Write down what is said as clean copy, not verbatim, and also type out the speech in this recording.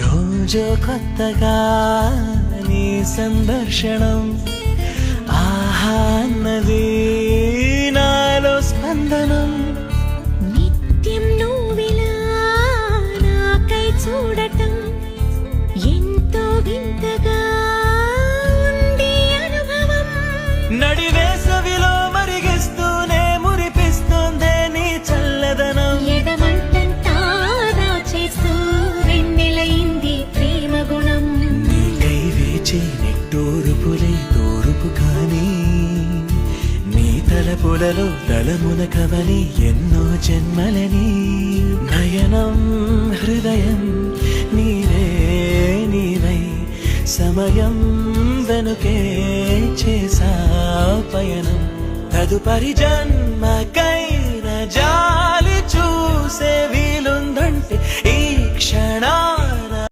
రోజు కొత్తగా నీ సందర్శనం ఆహా అన్నది నాలో స్పందనం నిత్యం నువ్విలా నాకై చూడటం ఎంతో వింతగా ఉంది అనుభవం. నడివేసవిలో మరిగిస్తూనే మురిపిస్తుందే నీ చల్లదనం. ఎడమంటంతా దాచేస్తూ వెన్నెలైంది ప్రేమ గుణం. నీకై వేచి నిట్టూరుపులే తూరుపు కానీ నీ తలపులలో దళమున కవని ఎన్నో జన్మలని. నయనం హృదయం నీవే నీవై సమయం వెనుకే చేసా పయనం. తదుపరి జన్మకైన జాలి చూసే